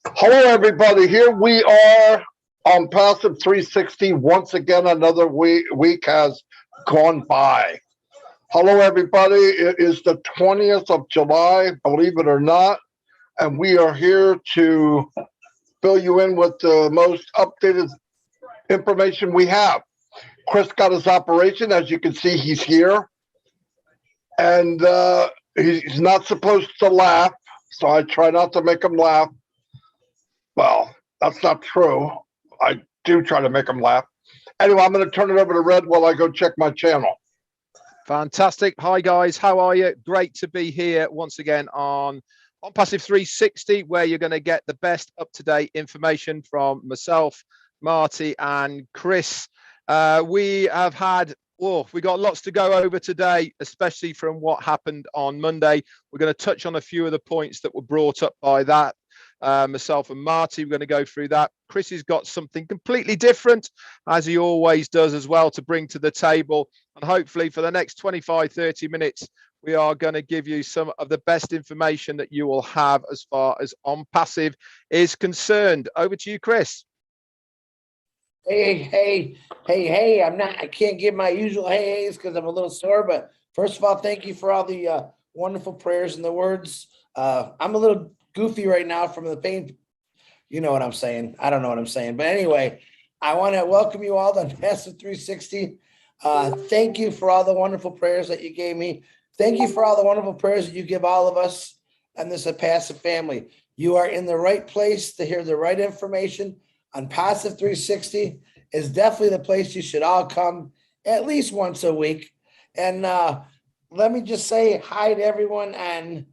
Hello, everybody. Here we are on Passive 360. Once again, another week has gone by. Hello, everybody. It is the 20th of July, believe it or not, and we are here to fill you in with the most updated information we have. Chris got his operation. As you can see, he's here, and he's not supposed to laugh, so I try not to make him laugh. Well, that's not true. I do try to make him laugh. Anyway, I'm going to turn it over to Red while I go check my channel. Fantastic. Hi, guys. How are you? Great to be here once again on Passive 360, where you're going to get the best up-to-date information from myself, Marty, and Chris. We got lots to go over today, especially from what happened on Monday. We're going to touch on a few of the points that were brought up by that. Myself and Marty, we're going to go through that. Chris has got something completely different, as he always does as well, to bring to the table. And hopefully for the next 25-30 minutes, we are going to give you some of the best information that you will have as far as On Passive is concerned. Over to you, Chris. Hey, I can't give my usual hey-heys because I'm a little sore, but first of all, thank you for all the wonderful prayers and the words. I'm a little goofy right now from the pain. You know what I'm saying. I don't know what I'm saying. But anyway, I want to welcome you all to Passive 360. Thank you for all the wonderful prayers that you gave me. Thank you for all the wonderful prayers that you give all of us and this Passive family. You are in the right place to hear the right information on Passive 360. Is definitely the place you should all come at least once a week. And let me just say hi to everyone on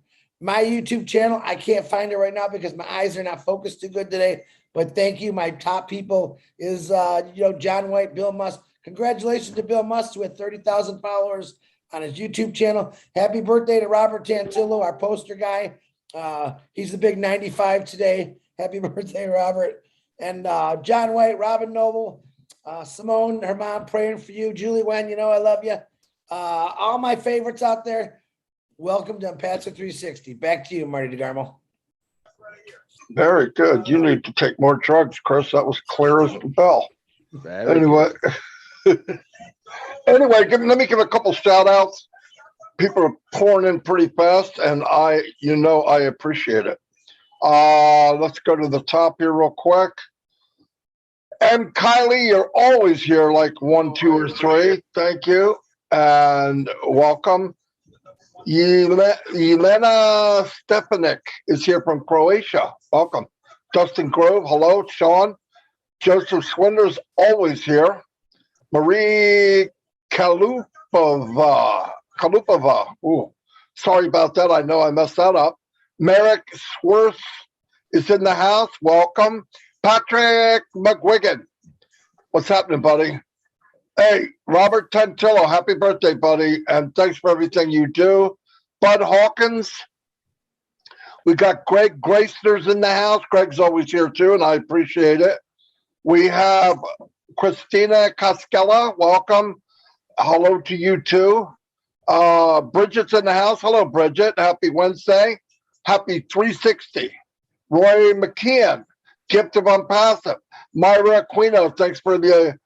my YouTube channel. I can't find it right now because my eyes are not focused too good today. But thank you. My top people is John White, Bill Musk. Congratulations to Bill Musk with 30,000 followers on his YouTube channel. Happy birthday to Robert Tantillo, our poster guy. He's the big 95 today. Happy birthday, Robert. And John White, Robin Noble, Simone, her mom praying for you. Julie Wen, I love you. All my favorites out there. Welcome to Passive 360. Back to you, Marty DeGarmo. Very good. You need to take more drugs, Chris. That was clear as the bell. Anyway, let me give a couple shout outs. People are pouring in pretty fast, and I appreciate it. Let's go to the top here real quick. And Kylie, you're always here like 1, 2, or 3. Thank you and welcome. Jelena Stefanik is here from Croatia. Welcome. Dustin Grove, hello. Sean. Joseph Swinder's always here. Marie Kalupova. Ooh, sorry about that. I know I messed that up. Merrick Sworth is in the house. Welcome. Patrick McGuigan. What's happening, buddy? Hey, Robert Tantillo, happy birthday, buddy. And thanks for everything you do. Bud Hawkins. We got Greg Gracner's in the house. Greg's always here, too, and I appreciate it. We have Christina Cascella. Welcome. Hello to you, too. Bridget's in the house. Hello, Bridget. Happy Wednesday. Happy 360. Roy McKeon. Gift of Unpassive. Myra Aquino, thanks for the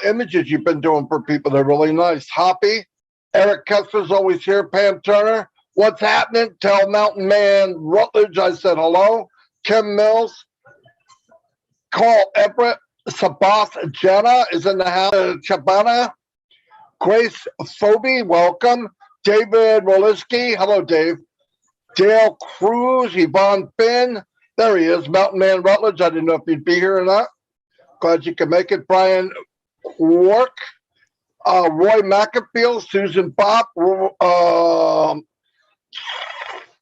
images you've been doing for people. They're really nice. Hoppy. Eric Kessler's always here. Pam Turner. What's happening? Tell Mountain Man Rutledge I said hello. Kim Mills. Carl Everett. Sabas Jenna is in the house. Chabana. Grace Phoebe, welcome. David Rolisky. Hello, Dave. Dale Cruz. Yvonne Finn. There he is, Mountain Man Rutledge. I didn't know if you'd be here or not. Glad you could make it. Brian Work, Roy McAfee, Susan Bopp,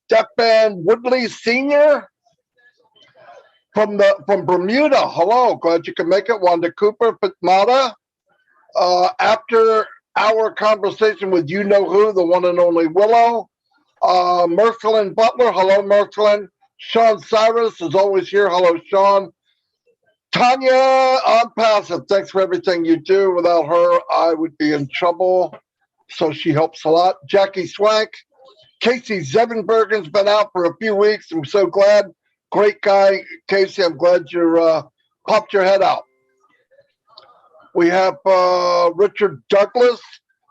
Stefan Woodley Sr. from Bermuda. Hello, glad you could make it. Wanda Cooper, Fatmata. After our conversation with you know who, the one and only Willow. Mercelyn Butler. Hello, Mercelyn. Sean Cyrus is always here. Hello, Sean. Tanya on Passive. Thanks for everything you do. Without her, I would be in trouble. So she helps a lot. Jackie Swank. Casey Zevenbergen's been out for a few weeks. I'm so glad Great guy, Casey. I'm glad you popped your head out. We have Richard Douglas,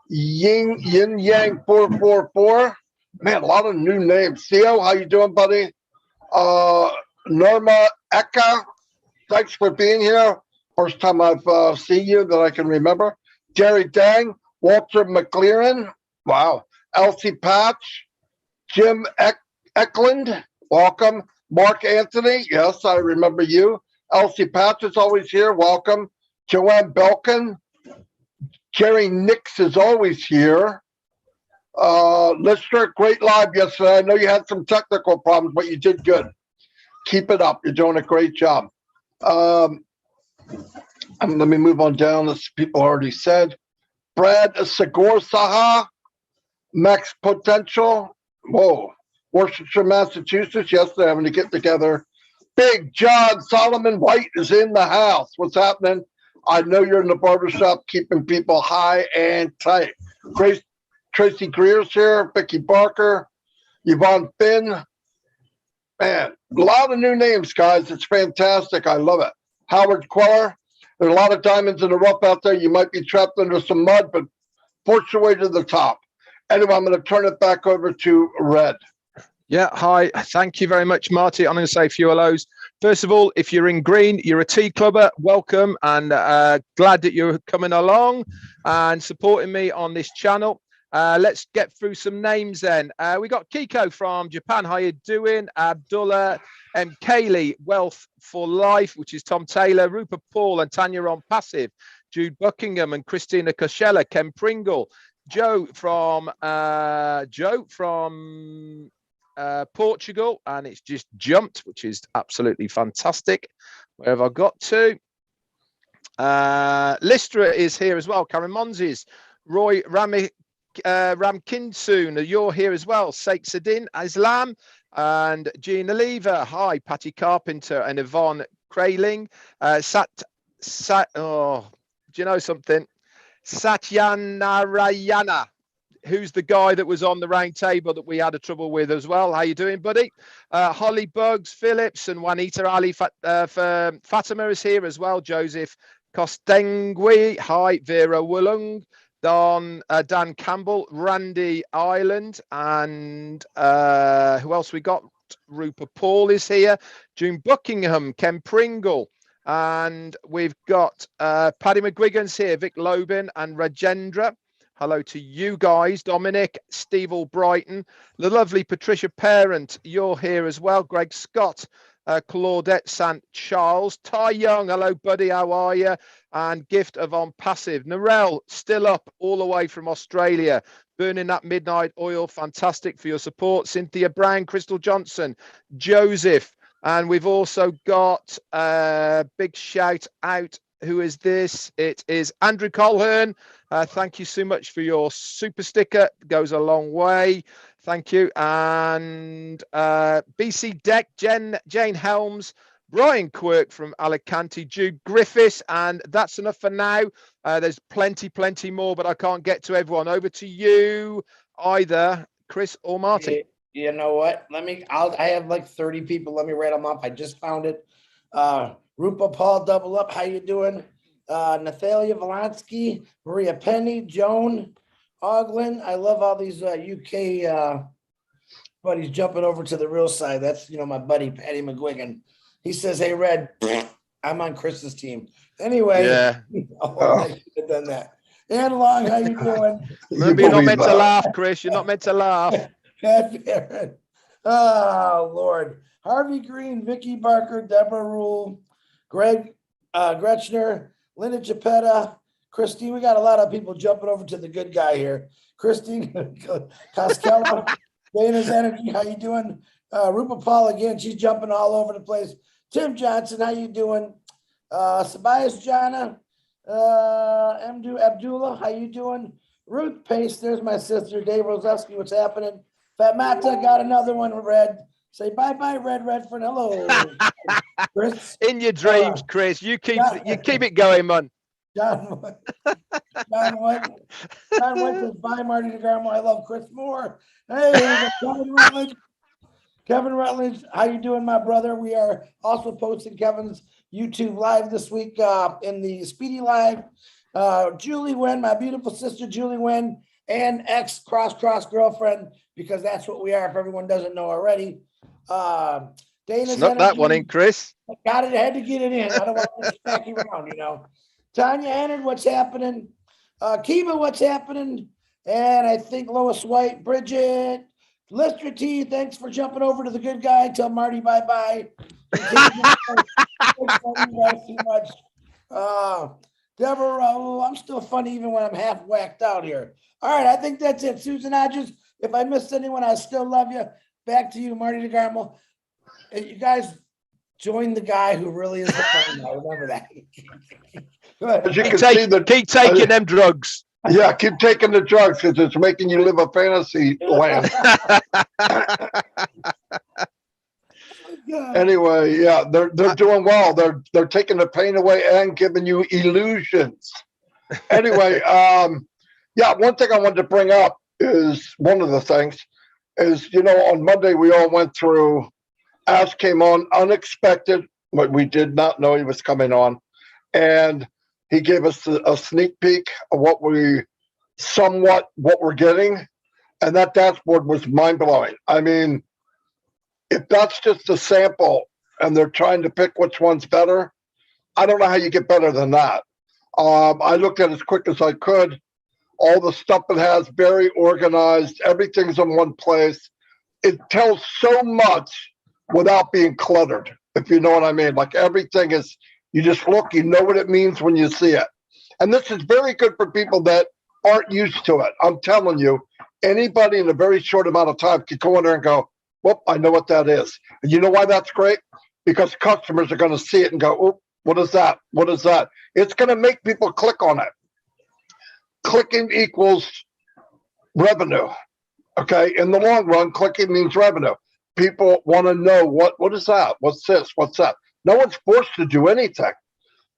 Yin Yang 444. Man, a lot of new names. Theo, how you doing, buddy? Uh, Norma Eka, thanks for being here. First time I've seen you that I can remember. Jerry Dang, Walter McLearen. Wow. Elsie Patch, Jim Eklund, welcome. Mark Anthony, yes, I remember you. Elsie Patch is always here, welcome. Joanne Belkin, Jerry Nix is always here. Lister, great live yesterday. I know you had some technical problems, but you did good. Keep it up. You're doing a great job. Let me move on down. This people already said. Brad Sagor Saha, Max Potential. Whoa. Worcestershire, Massachusetts. Yes, they're having to get together. Big John Solomon White is in the house. What's happening? I know you're in the barbershop keeping people high and tight. Grace, Tracy Greer's here. Vicky Barker. Yvonne Finn. Man, a lot of new names, guys. It's fantastic. I love it. Howard Queller. There's a lot of diamonds in the rough out there. You might be trapped under some mud, but force your way to the top. Anyway, I'm going to turn it back over to Red. Yeah, hi. Thank you very much, Marty. I'm going to say a few hellos. First of all, if you're in green, you're a tea clubber, welcome, and glad that you're coming along and supporting me on this channel. Let's get through some names then. We got Kiko from Japan. How you doing? Abdullah M. Kaylee, Wealth for Life, which is Tom Taylor, Rupert Paul and Tanya on Passive, Jude Buckingham and Christina Coachella, Ken Pringle, Joe from Portugal, and it's just jumped, which is absolutely fantastic. Where have I got to? Listra is here as well. Karen Monzes, Roy Ramkinsoon, you're here as well. Sheikh Sadin Islam and Gina Lever. Hi, Patty Carpenter and Yvonne Kraling. Do you know something? Satyanarayana, who's the guy that was on the round table that we had a trouble with as well. How you doing, buddy? Holly Bugs Phillips and Juanita Ali Fatima is here as well. Joseph Costengui. Hi, Vera Woolung. Dan Campbell, Randy Ireland, and who else we got? Rupert Paul is here. June Buckingham, Ken Pringle, and we've got Paddy McGuigan's here, Vic Lobin and Rajendra. Hello to you guys. Dominic, Steve Albrighton, the lovely Patricia Parent, you're here as well. Greg Scott, Claudette St. Charles, Ty Young, hello buddy, how are you? And Gift of On Passive. Narelle, still up all the way from Australia, burning that midnight oil. Fantastic for your support. Cynthia Brown, Crystal Johnson, Joseph, and we've also got a big shout out. Who is this? It is Andrew Colhern. Thank you so much for your super sticker. It goes a long way. Thank you. And BC Deck, Jane Helms, Brian Quirk from Alicante, Jude Griffiths, and that's enough for now. There's plenty more, but I can't get to everyone. Over to you, either Chris or Marty. You know what? I have like 30 people. Let me write them off. I just found it. Rupa Paul, double up. How you doing? Nathalia Volansky, Maria Penny, Joan Oglin. I love all these UK buddies jumping over to the real side. That's, my buddy, Patty McGuigan. He says, hey, Red, I'm on Chris's team. Anyway, I should have done that. And Long, how you doing? Maybe you're not meant to laugh, Chris. You're not meant to laugh. Oh, Lord. Harvey Green, Vicky Barker, Deborah Rule, Greg Gretschner, Linda Geppetta, Christine. We got a lot of people jumping over to the good guy here. Christine Costello, Dana's Energy, how you doing? Rupa Paul again, she's jumping all over the place. Tim Johnson, how you doing? Sabias Jana, Mdu Abdullah, how you doing? Ruth Pace, there's my sister. Dave Roseski, what's happening? Fat Mata got another one, Red. Say bye-bye, Redfern. Hello, Chris. In your dreams, Chris. You keep it going, man. John Went says, bye, Marty DeGarmo. I love Chris Moore. Hey, Kevin Rutledge, how you doing, my brother? We are also posting Kevin's YouTube live this week in the Speedy Live. Julie Wynn, my beautiful sister Julie Wynn, and ex cross girlfriend, because that's what we are. If everyone doesn't know already. Dana's Snuck that one in, Chris. Got it. I had to get it in. I don't want to stack around, you know. Tanya Hannard, what's happening? Kiva, what's happening? And I think Lois White, Bridget, Lister T, thanks for jumping over to the good guy. Tell Marty bye-bye. Thanks too much. Deborah, I'm still funny even when I'm half whacked out here. All right, I think that's it. Susan Hodges, if I missed anyone, I still love you. Back to you, Marty DeGarmo. You guys join the guy who really is the fun guy. Remember that. Good. Keep taking them drugs. Yeah, keep taking the drugs because it's making you live a fantasy land. Anyway, yeah, they're doing well. They're taking the pain away and giving you illusions. Anyway, yeah, one thing I wanted to bring up is one of the things is, you know, on Monday we all went through. Ash came on unexpected, but we did not know he was coming on, and he gave us a sneak peek of what we're getting, and that dashboard was mind blowing. I mean, if that's just a sample and they're trying to pick which one's better, I don't know how you get better than that. I looked at it as quick as I could. All the stuff it has, very organized. Everything's in one place. It tells so much without being cluttered, if you know what I mean. Like everything is, you just look, you know what it means when you see it. And this is very good for people that aren't used to it. I'm telling you, anybody in a very short amount of time can go in there and go, well, I know what that is. And you know why that's great? Because customers are going to see it and go, oh, what is that? What is that? It's going to make people click on it. Clicking equals revenue. Okay. In the long run, clicking means revenue. People want to know what is that? What's this? What's that? No one's forced to do anything.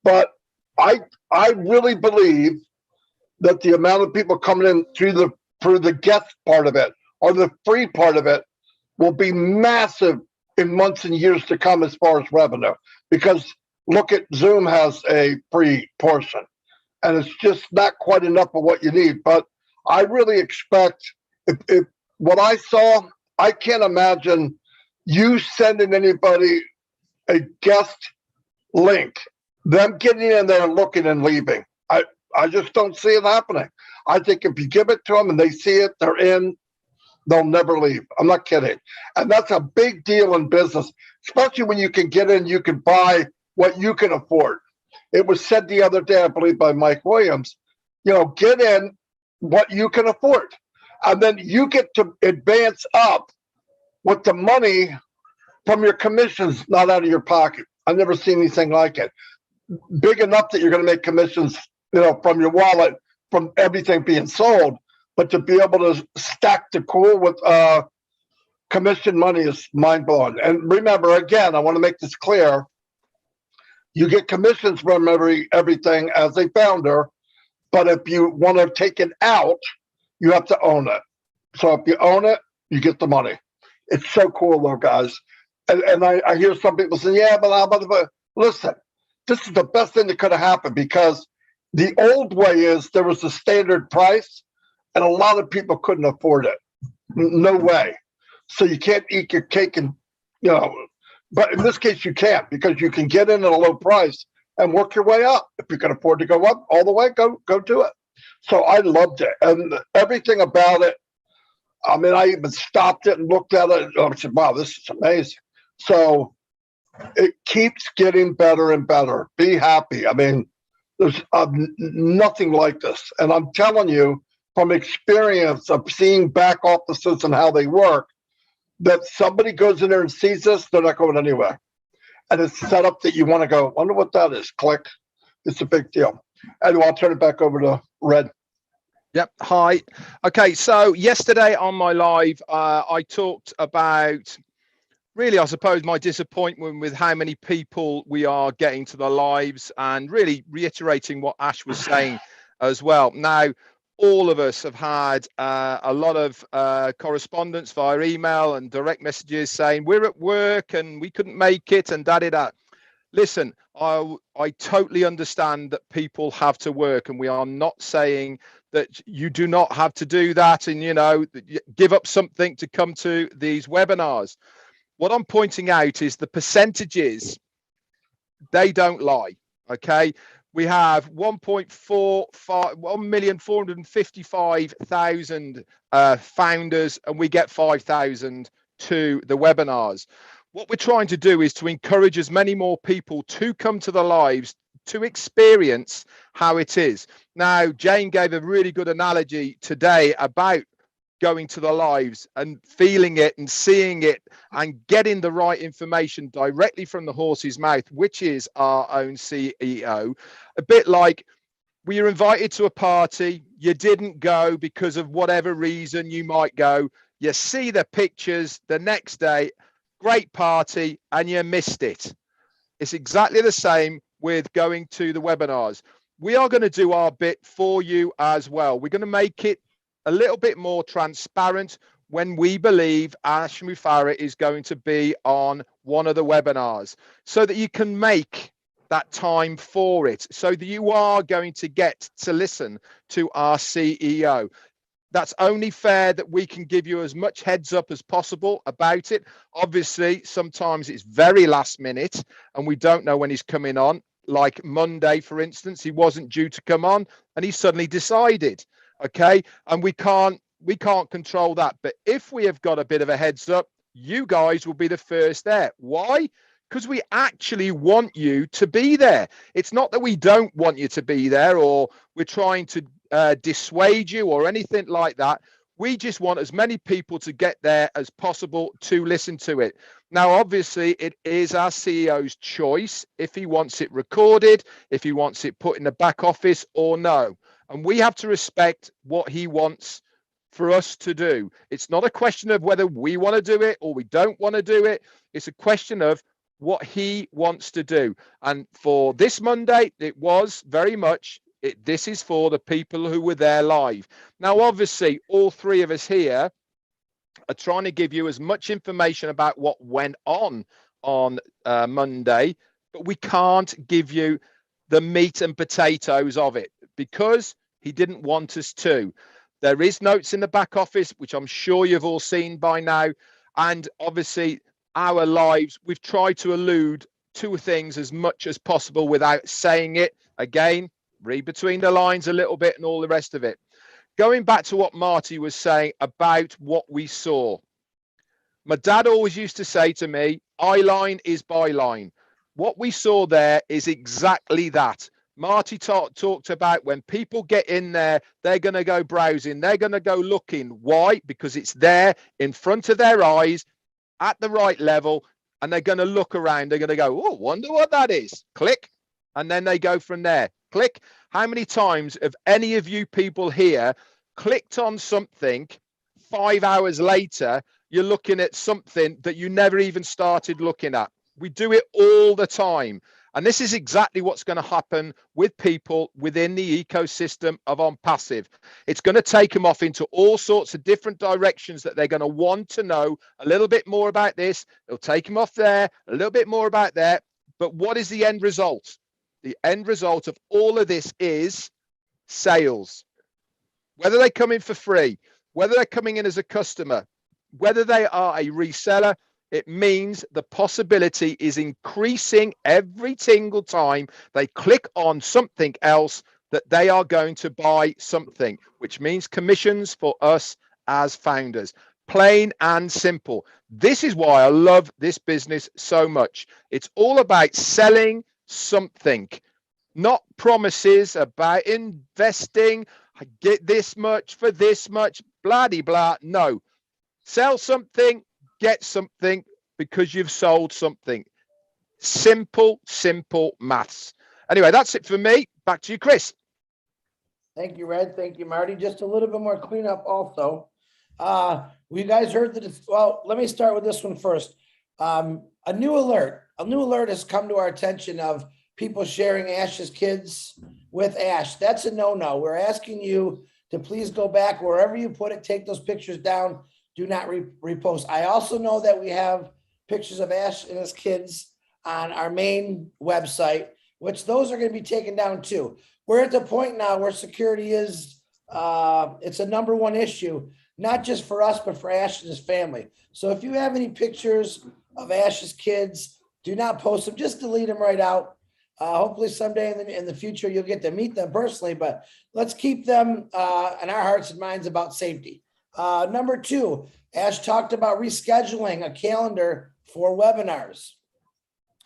But I really believe that the amount of people coming in through the guest part of it or the free part of it will be massive in months and years to come as far as revenue. Because look at Zoom has a free portion, and it's just not quite enough of what you need. But I really expect if what I saw, I can't imagine you sending anybody a guest link, them getting in there and looking and leaving. I just don't see it happening. I think if you give it to them and they see it, they're in, they'll never leave. I'm not kidding. And that's a big deal in business, especially when you can get in, you can buy what you can afford. It was said the other day, I believe, by Mike Williams, you know, get in what you can afford. And then you get to advance up with the money from your commissions, not out of your pocket. I've never seen anything like it. Big enough that you're going to make commissions, you know, from your wallet, from everything being sold. But to be able to stack the cool with commission money is mind blowing. And remember, again, I want to make this clear. You get commissions from everything as a founder, but if you want to take it out, you have to own it. So if you own it, you get the money. It's so cool, though, guys. And I hear some people saying, yeah, but listen, this is the best thing that could have happened, because the old way is there was a standard price and a lot of people couldn't afford it. No way. So you can't eat your cake and, you know, but in this case you can't, because you can get in at a low price and work your way up. If you can afford to go up all the way, go do it. So I loved it. And everything about it, I mean, I even stopped it and looked at it. I said, wow, this is amazing. So it keeps getting better and better. Be happy. I mean, there's nothing like this. And I'm telling you from experience of seeing back offices and how they work, that somebody goes in there and sees this, they're not going anywhere. And it's set up that you want to go, wonder what that is. Click. It's a big deal. Anyway, I'll turn it back over to Red. Yep. Hi. Okay. So yesterday on my live, I talked about, really, I suppose, my disappointment with how many people we are getting to the lives, and really reiterating what Ash was saying as well. Now, all of us have had a lot of correspondence via email and direct messages saying we're at work and we couldn't make it and da-da-da. Listen, I totally understand that people have to work, and we are not saying that you do not have to do that and, you know, give up something to come to these webinars. What I'm pointing out is the percentages, they don't lie, okay? We have 1,455,000 founders, and we get 5,000 to the webinars. What we're trying to do is to encourage as many more people to come to the lives to experience how it is. Now, Jane gave a really good analogy today about going to the lives and feeling it and seeing it and getting the right information directly from the horse's mouth, which is our own CEO. A bit like, we were invited to a party, you didn't go because of whatever reason you might go, you see the pictures the next day, great party, and you missed it. It's exactly the same with going to the webinars. We are going to do our bit for you as well. We're going to make it a little bit more transparent when we believe Ash Mufareh is going to be on one of the webinars, so that you can make that time for it, so that you are going to get to listen to our CEO. That's only fair that we can give you as much heads up as possible about it. Obviously, sometimes it's very last minute and we don't know when he's coming on. Like Monday, for instance, he wasn't due to come on and he suddenly decided, okay? And we can't control that. But if we have got a bit of a heads up, you guys will be the first there. Why? Because we actually want you to be there. It's not that we don't want you to be there or we're trying to dissuade you or anything like that. We just want as many people to get there as possible to listen to it. Now, obviously, it is our CEO's choice if he wants it recorded, if he wants it put in the back office or no. And we have to respect what he wants for us to do. It's not a question of whether we want to do it or we don't want to do it. It's a question of what he wants to do. And for this Monday, it was very much, this is for the people who were there live. Now, obviously, all three of us here are trying to give you as much information about what went on Monday, but we can't give you the meat and potatoes of it because he didn't want us to. There is notes in the back office, which I'm sure you've all seen by now. And obviously, our lives, we've tried to allude to things as much as possible without saying it. Again, read between the lines a little bit and all the rest of it. Going back to what Marty was saying about what we saw. My dad always used to say to me, eyeline is byline. What we saw there is exactly that. Marty talked about when people get in there, they're going to go browsing. They're going to go looking. Why? Because it's there in front of their eyes at the right level, and they're going to look around. They're going to go, oh, wonder what that is. Click. And then they go from there. Click. How many times have any of you people here clicked on something, 5 hours later, you're looking at something that you never even started looking at? We do it all the time. And this is exactly what's going to happen with people within the ecosystem of On Passive. It's going to take them off into all sorts of different directions that they're going to want to know a little bit more about this. It'll take them off there, a little bit more about there. But what is the end result? The end result of all of this is sales. Whether they come in for free, whether they're coming in as a customer, whether they are a reseller, it means the possibility is increasing every single time they click on something else that they are going to buy something, which means commissions for us as founders. Plain and simple. This is why I love this business so much. It's all about selling something, not promises about investing. I get this much for this much, blah, de blah. No, sell something, get something because you've sold something. Simple, simple maths. Anyway, that's it for me. Back to you, Chris. Thank you, Red. Thank you, Marty. Just a little bit more cleanup also. We guys heard that well, let me start with this one first. A new alert has come to our attention of people sharing Ash's kids with Ash. That's a no-no. We're asking you to please go back wherever you put it, take those pictures down. Do not repost. I also know that we have pictures of Ash and his kids on our main website, which those are going to be taken down too. We're at the point now where security is, it's a #1 issue, not just for us, but for Ash and his family. So if you have any pictures of Ash's kids, do not post them, just delete them right out. Hopefully someday in the future, you'll get to meet them personally, but let's keep them in our hearts and minds about safety. #2, Ash talked about rescheduling a calendar for webinars.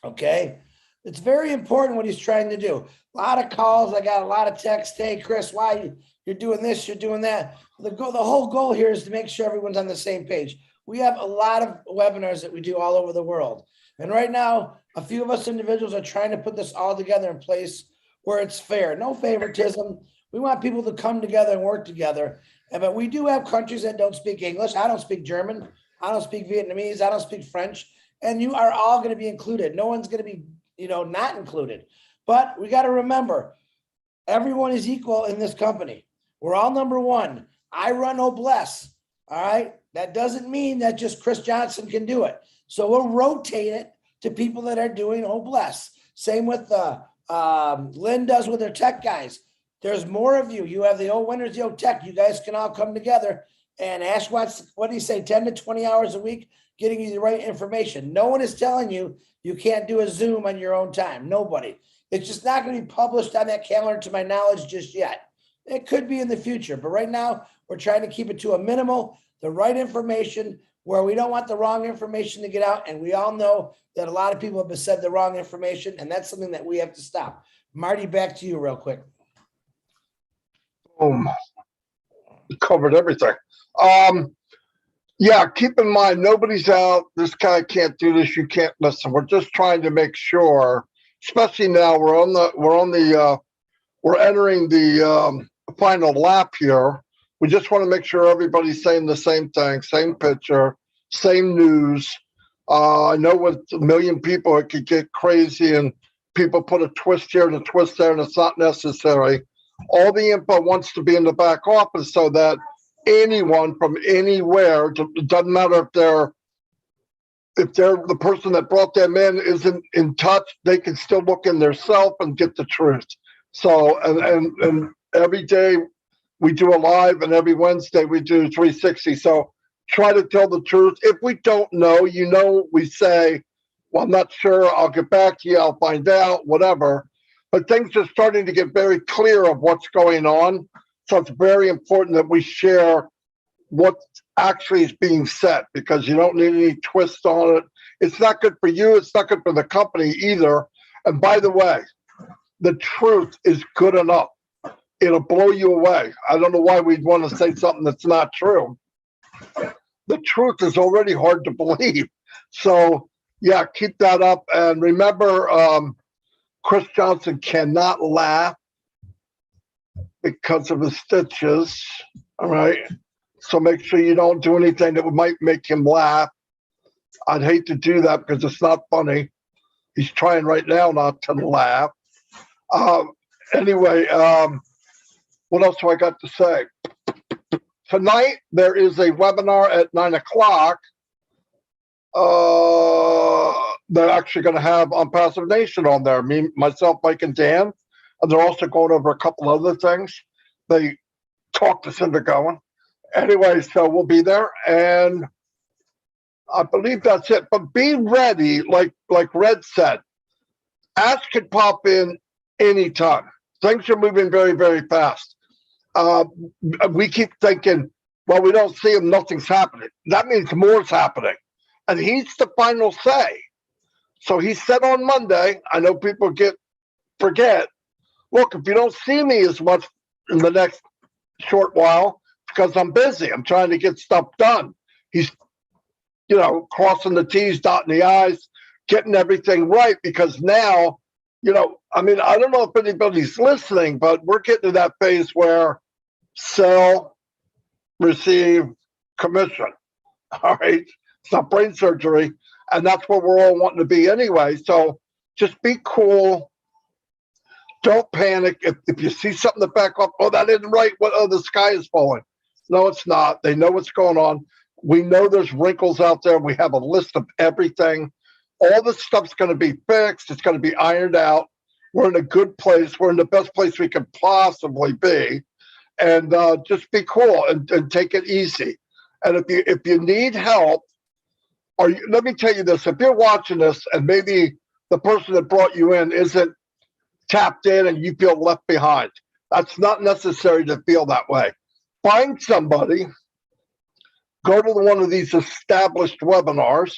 Okay. It's very important what he's trying to do. A lot of calls. I got a lot of texts. Hey, Chris, why you're doing this? You're doing that. The whole goal here is to make sure everyone's on the same page. We have a lot of webinars that we do all over the world. And right now, a few of us individuals are trying to put this all together in place where it's fair. No favoritism. We want people to come together and work together. But we do have countries that don't speak English. I don't speak German. I don't speak Vietnamese. I don't speak French. And you are all going to be included. No one's going to be, not included. But we got to remember, everyone is equal in this company. We're all #1. I run Obless. All right. That doesn't mean that just Chris Johnson can do it. So we'll rotate it to people that are doing Obless. Same with Lynn does with her tech guys. There's more of you. You have the old winners, the old tech. You guys can all come together. And Ash wants, what do you say, 10 to 20 hours a week, getting you the right information. No one is telling you you can't do a Zoom on your own time. Nobody. It's just not going to be published on that calendar to my knowledge just yet. It could be in the future, but right now we're trying to keep it to a minimal, the right information where we don't want the wrong information to get out. And we all know that a lot of people have said the wrong information, and that's something that we have to stop. Marty, back to you real quick. Covered everything. Yeah, keep in mind, nobody's out. This guy can't do this. You can't listen. We're just trying to make sure, especially now we're entering the final lap here. We just want to make sure everybody's saying the same thing, same picture, same news. I know with 1 million people, it could get crazy and people put a twist here and a twist there, and it's not necessary. All the info wants to be in the back office so that anyone from anywhere, it doesn't matter if they're the person that brought them in isn't in touch, they can still look in their self and get the truth. So, and every day we do a live, and every Wednesday we do 360. So try to tell the truth. If we don't know, we say, well, I'm not sure. I'll get back to you. I'll find out, whatever. But things are starting to get very clear of what's going on. So it's very important that we share what actually is being said, because you don't need any twist on it. It's not good for you. It's not good for the company either. And by the way, the truth is good enough. It'll blow you away. I don't know why we'd want to say something that's not true. The truth is already hard to believe. So yeah, keep that up. And remember, Chris Johnson cannot laugh because of his stitches. All right. So make sure you don't do anything that might make him laugh. I'd hate to do that because it's not funny. He's trying right now not to laugh. Anyway, what else do I got to say? Tonight, there is a webinar at 9:00. They're actually going to have on Passive Nation on there. Me, myself, Mike, and Dan. And they're also going over a couple other things. They talked us into going. Anyway, so we'll be there. And I believe that's it. But be ready, like Red said. Ash could pop in anytime. Things are moving very, very fast. We keep thinking, well, we don't see him, nothing's happening. That means more's happening. And he's the final say. So he said on Monday, I know people forget, look, if you don't see me as much in the next short while, because I'm busy, I'm trying to get stuff done. He's, crossing the T's, dotting the I's, getting everything right, because now, I don't know if anybody's listening, but we're getting to that phase where sell, receive, commission. All right. It's not brain surgery. And that's where we're all wanting to be anyway. So just be cool. Don't panic. If you see something to back up, oh, that isn't right. What? Oh, the sky is falling. No, it's not. They know what's going on. We know there's wrinkles out there. We have a list of everything. All this stuff's going to be fixed. It's going to be ironed out. We're in a good place. We're in the best place we could possibly be. And just be cool and take it easy. And if you need help, let me tell you this: if you're watching this and maybe the person that brought you in isn't tapped in and you feel left behind, that's not necessary to feel that way. Find somebody, go to one of these established webinars,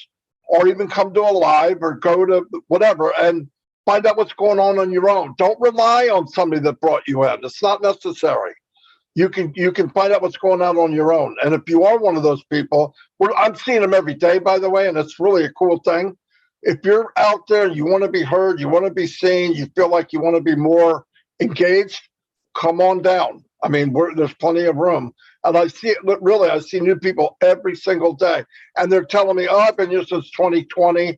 or even come to a live or go to whatever and find out what's going on your own. Don't rely on somebody that brought you in. It's not necessary. You can find out what's going on your own. And if you are one of those people, I'm seeing them every day, by the way, and it's really a cool thing. If you're out there and you want to be heard, you want to be seen, you feel like you want to be more engaged, come on down. I mean, there's plenty of room. And I see it, really, I see new people every single day. And they're telling me, oh, I've been here since 2020,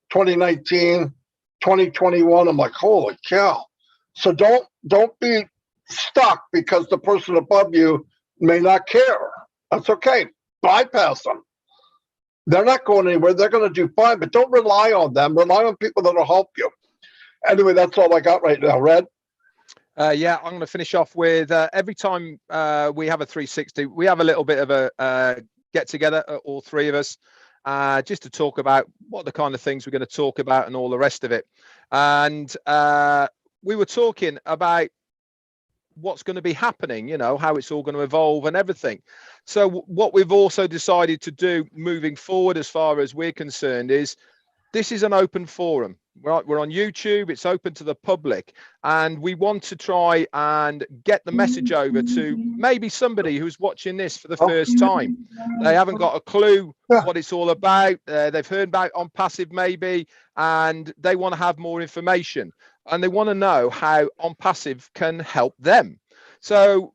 2019, 2021. I'm like, holy cow. So don't be stuck because the person above you may not care. That's okay. Bypass them. They're not going anywhere. They're going to do fine, but don't rely on them. Rely on people that will help you. Anyway, that's all I got right now. Red? Yeah, I'm going to finish off with every time we have a 360, we have a little bit of a get together, all three of us, just to talk about what the kind of things we're going to talk about and all the rest of it. And we were talking about what's going to be happening, how it's all going to evolve and everything. So what we've also decided to do moving forward, as far as we're concerned, is this is an open forum. We're on YouTube. It's open to the public, and we want to try and get the message over to maybe somebody who's watching this for the first time. They haven't got a clue what it's all about. They've heard about On Passive maybe, and they want to have more information, and they want to know how On Passive can help them. So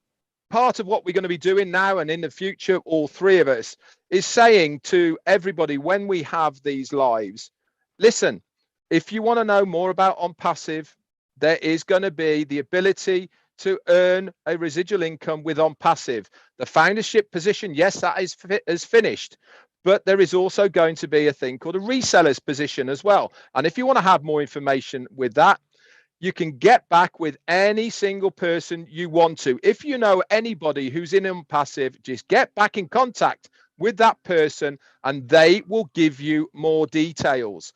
part of what we're going to be doing now and in the future, all three of us, is saying to everybody when we have these lives, listen, if you want to know more about On Passive, there is going to be the ability to earn a residual income with On Passive. The foundership position, yes, that is finished, but there is also going to be a thing called a reseller's position as well. And if you want to have more information with that, you can get back with any single person you want to. If you know anybody who's in On Passive, just get back in contact with that person and they will give you more details.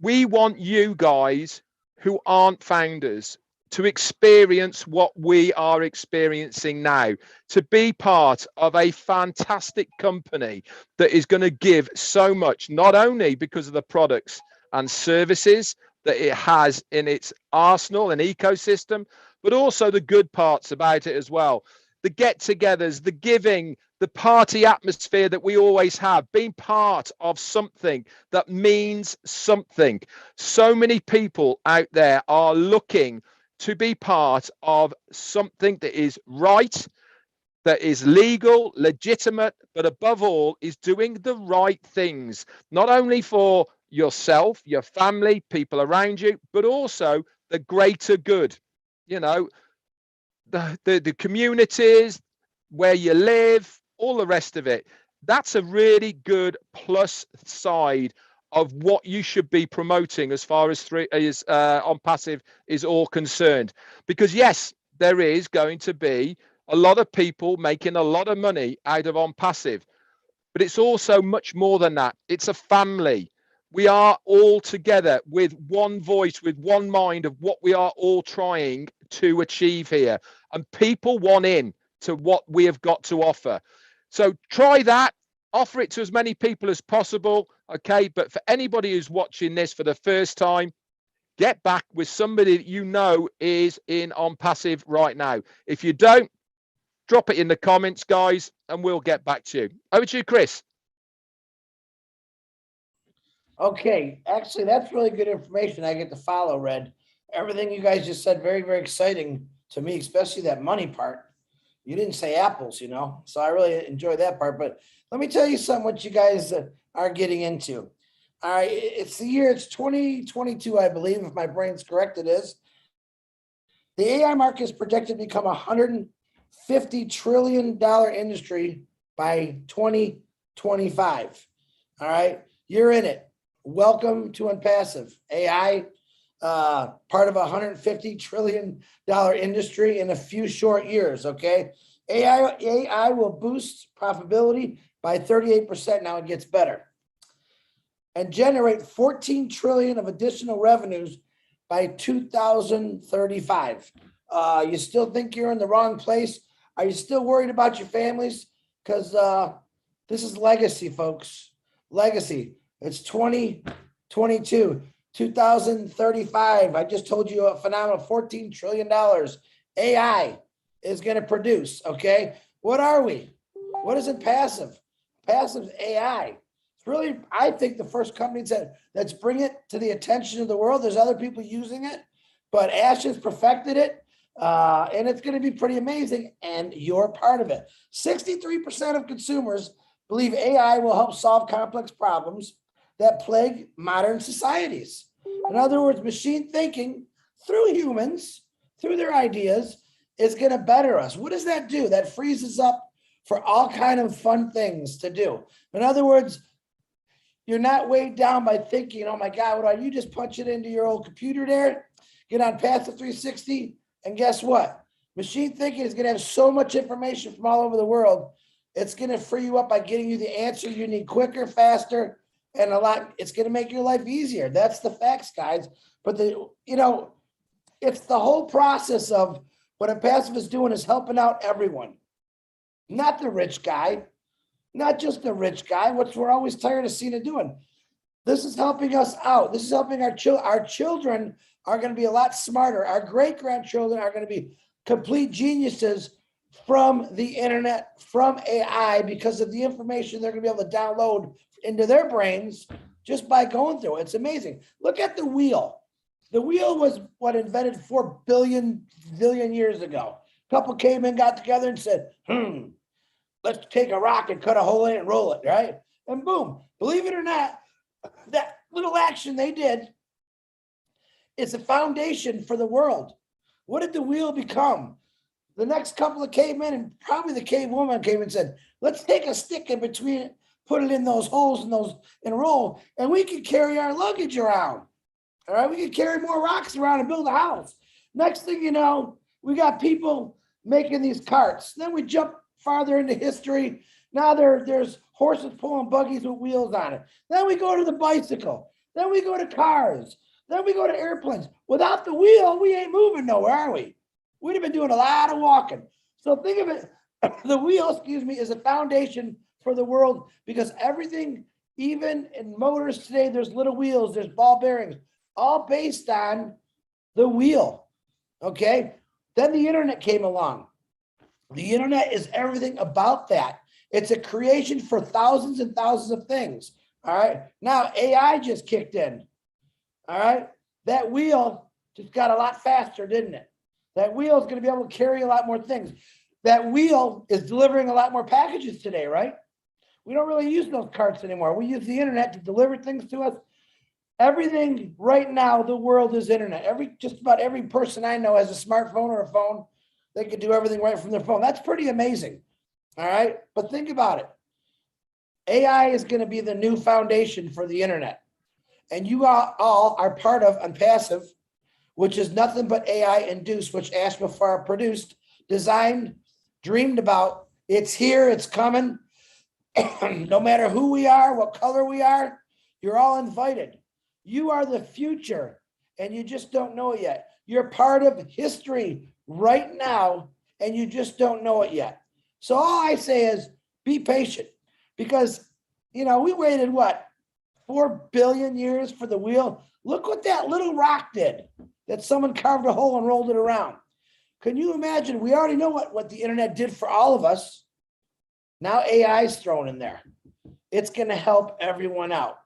We want you guys who aren't founders to experience what we are experiencing now, to be part of a fantastic company that is going to give so much, not only because of the products and services that it has in its arsenal and ecosystem, but also the good parts about it as well. The get-togethers, the giving, the party atmosphere that we always have, being part of something that means something. So many people out there are looking to be part of something that is right, that is legal, legitimate, but above all is doing the right things, not only for yourself, your family, people around you, but also the greater good. The communities, where you live, all the rest of it. That's a really good plus side of what you should be promoting as far as On Passive is all concerned. Because yes, there is going to be a lot of people making a lot of money out of On Passive, but it's also much more than that. It's a family. We are all together with one voice, with one mind of what we are all trying to achieve here. And people want in to what we have got to offer. So try that, offer it to as many people as possible. Okay. But for anybody who's watching this for the first time, get back with somebody that you know is in On Passive right now. If you don't, drop it in the comments, guys, and we'll get back to you. Over to you, Chris. Okay, actually, that's really good information. I get to follow, Red. Everything you guys just said, very, very exciting to me, especially that money part. You didn't say apples, so I really enjoy that part. But let me tell you something, what you guys are getting into. All right, it's 2022, I believe, if my brain's correct, it is. The AI market is projected to become a $150 trillion industry by 2025. All right, you're in it. Welcome to Unpassive. AI, part of a $150 trillion industry in a few short years. Okay, AI will boost profitability by 38%. Now it gets better, and generate 14 trillion of additional revenues by 2035. You still think you're in the wrong place? Are you still worried about your families? Because this is legacy, folks. Legacy. It's 2022, 2035. I just told you a phenomenal $14 trillion AI is going to produce. Okay. What are we? What is it? Passive. Passive AI. It's really, I think, the first company that's bring it to the attention of the world. There's other people using it, but Ash has perfected it. And it's going to be pretty amazing. And you're part of it. 63% of consumers believe AI will help solve complex problems that plague modern societies. In other words, machine thinking through humans, through their ideas, is going to better us. What does that do? That frees us up for all kind of fun things to do. In other words, you're not weighed down by thinking, oh my God, what are you? Just punch it into your old computer there, get on Passive 360, and guess what? Machine thinking is going to have so much information from all over the world. It's going to free you up by getting you the answer you need quicker, faster, and a lot. It's going to make your life easier. That's the facts, guys. But it's the whole process of what a passive is doing is helping out everyone, not the rich guy, not just the rich guy, which we're always tired of seeing it doing. This is helping us out. This is helping our children. Our children are going to be a lot smarter. Our great-grandchildren are going to be complete geniuses from the internet, from AI, because of the information they're going to be able to download into their brains just by going through it. It's amazing. Look at the wheel. The wheel was what invented 4 billion years ago. A couple cavemen got together and said, let's take a rock and cut a hole in it and roll it, right? And boom, believe it or not, that little action they did is a foundation for the world. What did the wheel become? The next couple of cavemen, and probably the cave woman, came and said, let's take a stick in between it, put it in those holes and roll, and we can carry our luggage around. All right, we can carry more rocks around and build a house. Next thing you know, we got people making these carts. Then we jump farther into history. Now there's horses pulling buggies with wheels on it. Then we go to the bicycle. Then we go to cars. Then we go to airplanes. Without the wheel, we ain't moving nowhere, are we? We'd have been doing a lot of walking. So think of it, the wheel, is a foundation for the world, because everything, even in motors today, there's little wheels, there's ball bearings, all based on the wheel, okay? Then the internet came along. The internet is everything about that. It's a creation for thousands and thousands of things, all right? Now AI just kicked in, all right? That wheel just got a lot faster, didn't it? That wheel is going to be able to carry a lot more things. That wheel is delivering a lot more packages today, right? We don't really use those carts anymore. We use the internet to deliver things to us. Everything right now, the world is internet. Just about every person I know has a smartphone or a phone. They can do everything right from their phone. That's pretty amazing. All right. But think about it. AI is going to be the new foundation for the internet. And you all are part of Unpassive, which is nothing but AI induced, which Ash Mafar produced, designed, dreamed about. It's here, it's coming. No matter who we are, what color we are, you're all invited. You are the future, and you just don't know it yet. You're part of history right now, and you just don't know it yet. So all I say is be patient, because, we waited, 4 billion years for the wheel. Look what that little rock did, that someone carved a hole and rolled it around. Can you imagine? We already know what the internet did for all of us. Now AI is thrown in there. It's going to help everyone out.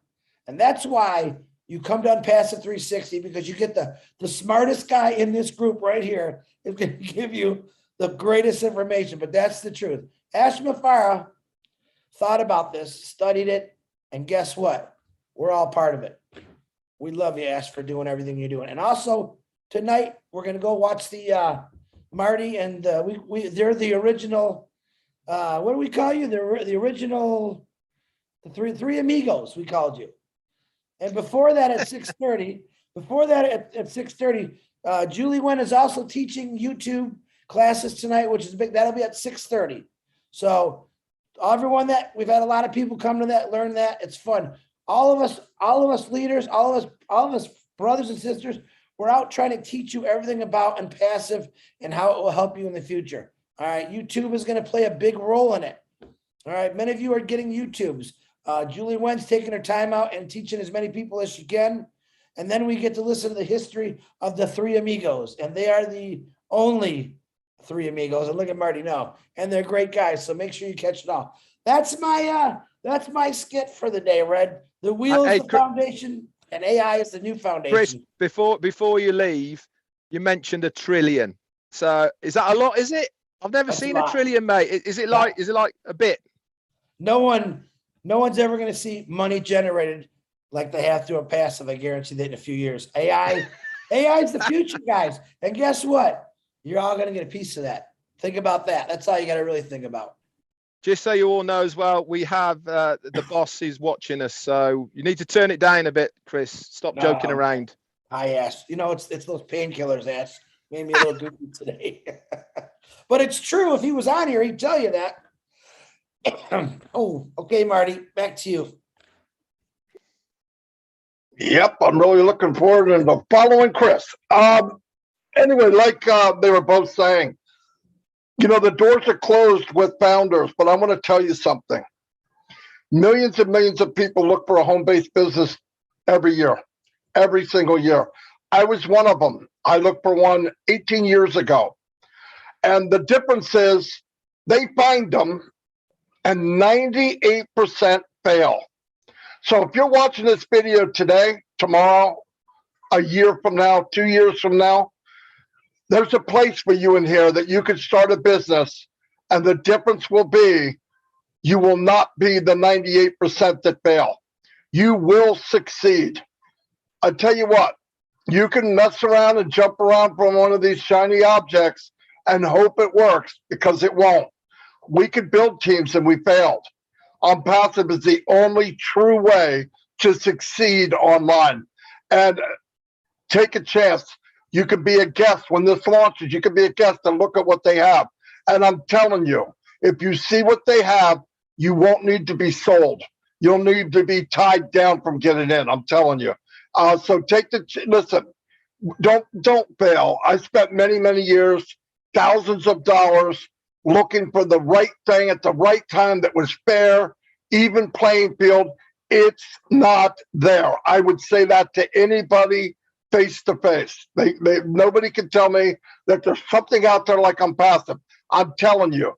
And that's why you come to Unpassive 360, because you get the smartest guy in this group right here is going to give you the greatest information. But that's the truth. Ash Mafara thought about this, studied it, and guess what? We're all part of it. We love you, Ash, for doing everything you're doing. And also, tonight we're gonna go watch the Marty and they're the original. What do we call you? They're the original, the three amigos. We called you. And before that, at 6:30, at 6:30, Julie Wen is also teaching YouTube classes tonight, which is big. That'll be at 6:30. So everyone that we've had a lot of people come to that, learn that. It's fun. All of us leaders, all of us brothers and sisters, we're out trying to teach you everything about and passive and how it will help you in the future. All right. YouTube is going to play a big role in it. All right. Many of you are getting YouTubes. Julie Wen's taking her time out and teaching as many people as she can. And then we get to listen to the history of the three amigos. And they are the only three amigos. And look at Marty now. And they're great guys. So make sure you catch it all. That's my skit for the day, Red. The wheel is the foundation and AI is the new foundation. Chris, before you leave, you mentioned $1 trillion. So is that a lot, is it? I've never seen $1 trillion, mate. Is it like a bit? No one's ever going to see money generated like they have through a passive. I guarantee that in a few years. AI is the future, guys. And guess what? You're all going to get a piece of that. Think about that. That's all you got to really think about. Just so you all know as well, we have the boss is watching us. So you need to turn it down a bit, Chris. Stop joking around. I asked. It's those painkillers, ass. Made me a little goofy today. But it's true. If he was on here, he'd tell you that. Oh, okay, Marty, back to you. Yep, I'm really looking forward to following Chris. Anyway, like they were both saying, the doors are closed with founders, but I want to tell you something. Millions and millions of people look for a home-based business every year, every single year. I was one of them. I looked for one 18 years ago. And the difference is they find them and 98% fail. So if you're watching this video today, tomorrow, a year from now, 2 years from now, there's a place for you in here that you could start a business, and the difference will be you will not be the 98% that fail. You will succeed. I tell you what, you can mess around and jump around from one of these shiny objects and hope it works, because it won't. We could build teams and we failed. Passive is the only true way to succeed online. And take a chance. You could be a guest when this launches. You could be a guest and look at what they have. And I'm telling you, if you see what they have, you won't need to be sold. You'll need to be tied down from getting in. I'm telling you. So listen. Don't fail. I spent many, many years, thousands of dollars, looking for the right thing at the right time that was fair, even playing field. It's not there. I would say that to anybody face to face. Nobody can tell me that there's something out there like I'm passive. I'm telling you,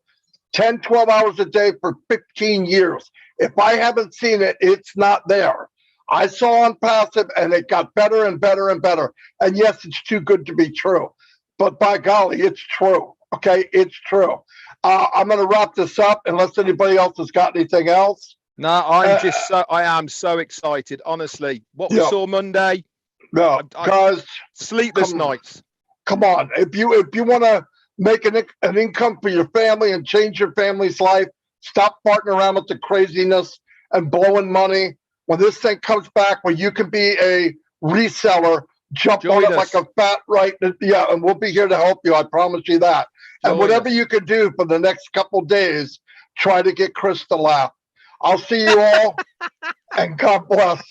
10, 12 hours a day for 15 years. If I haven't seen it, it's not there. I saw on passive and it got better and better and better. And yes, it's too good to be true, but by golly, it's true. Okay, it's true. I'm going to wrap this up unless anybody else has got anything else. No, I am so excited. Honestly, what we saw Monday. No, guys, sleepless nights. Come on, if you want to make an income for your family and change your family's life, stop farting around with the craziness and blowing money. When this thing comes back, where you can be a reseller, jump on it like a fat right. Yeah, and we'll be here to help you. I promise you that. And whatever you can do for the next couple days, try to get Chris to laugh. I'll see you all, and God bless.